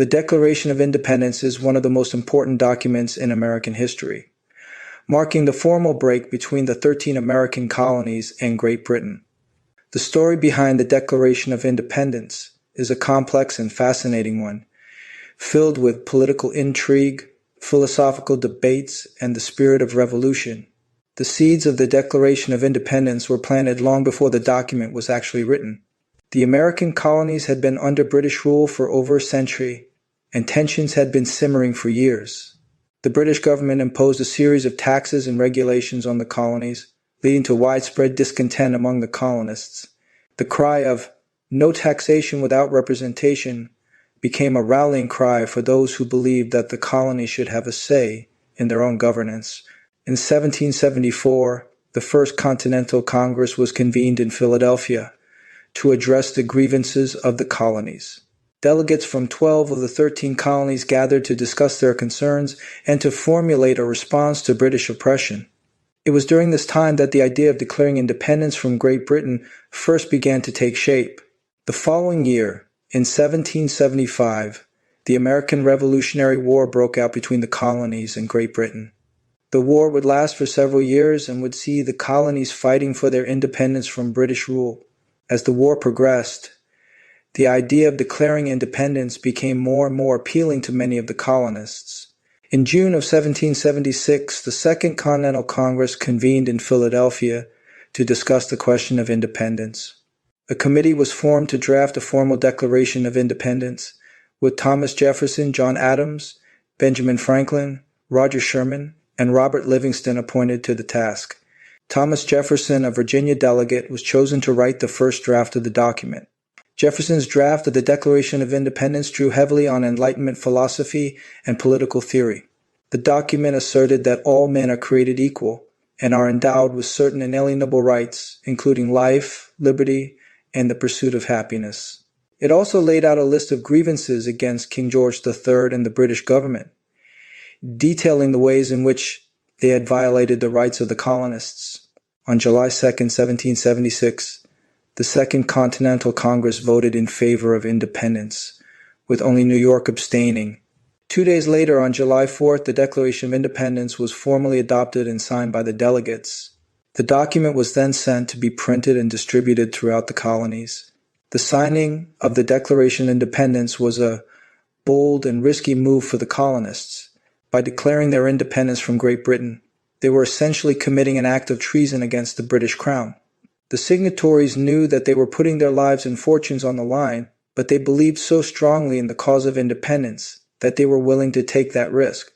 The Declaration of Independence is one of the most important documents in American history, marking the formal break between the 13 American colonies and Great Britain. The story behind the Declaration of Independence is a complex and fascinating one, filled with political intrigue, philosophical debates, and the spirit of revolution. The seeds of the Declaration of Independence were planted long before the document was actually written. The American colonies had been under British rule for over a century, and tensions had been simmering for years. The British government imposed a series of taxes and regulations on the colonies, leading to widespread discontent among the colonists. The cry of "no taxation without representation" became a rallying cry for those who believed that the colonies should have a say in their own governance. In 1774, the First Continental Congress was convened in Philadelphia to address the grievances of the colonies. Delegates from 12 of the 13 colonies gathered to discuss their concerns and to formulate a response to British oppression. It was during this time that the idea of declaring independence from Great Britain first began to take shape. The following year, in 1775, the American Revolutionary War broke out between the colonies and Great Britain. The war would last for several years and would see the colonies fighting for their independence from British rule. As the war progressed, the idea of declaring independence became more and more appealing to many of the colonists. In June of 1776, the Second Continental Congress convened in Philadelphia to discuss the question of independence. A committee was formed to draft a formal Declaration of Independence, with Thomas Jefferson, John Adams, Benjamin Franklin, Roger Sherman, and Robert Livingston appointed to the task. Thomas Jefferson, a Virginia delegate, was chosen to write the first draft of the document. Jefferson's draft of the Declaration of Independence drew heavily on Enlightenment philosophy and political theory. The document asserted that all men are created equal and are endowed with certain inalienable rights, including life, liberty, and the pursuit of happiness. It also laid out a list of grievances against King George III and the British government, detailing the ways in which they had violated the rights of the colonists. On July 2, 1776, the Second Continental Congress voted in favor of independence, with only New York abstaining. 2 days later, on July 4th, the Declaration of Independence was formally adopted and signed by the delegates. The document was then sent to be printed and distributed throughout the colonies. The signing of the Declaration of Independence was a bold and risky move for the colonists. By declaring their independence from Great Britain, they were essentially committing an act of treason against the British Crown. The signatories knew that they were putting their lives and fortunes on the line, but they believed so strongly in the cause of independence that they were willing to take that risk.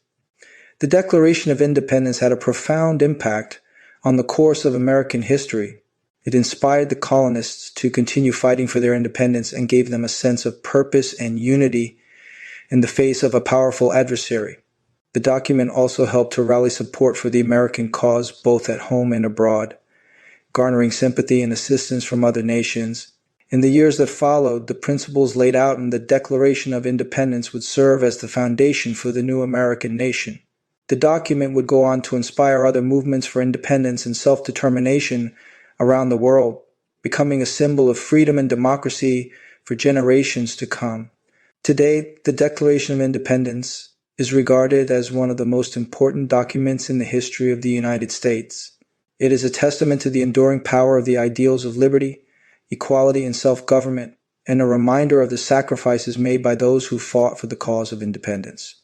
The Declaration of Independence had a profound impact on the course of American history. It inspired the colonists to continue fighting for their independence and gave them a sense of purpose and unity in the face of a powerful adversary. The document also helped to rally support for the American cause both at home and abroad, garnering sympathy and assistance from other nations. In the years that followed, the principles laid out in the Declaration of Independence would serve as the foundation for the new American nation. The document would go on to inspire other movements for independence and self-determination around the world, becoming a symbol of freedom and democracy for generations to come. Today, the Declaration of Independence is regarded as one of the most important documents in the history of the United States. It is a testament to the enduring power of the ideals of liberty, equality, and self-government, and a reminder of the sacrifices made by those who fought for the cause of independence.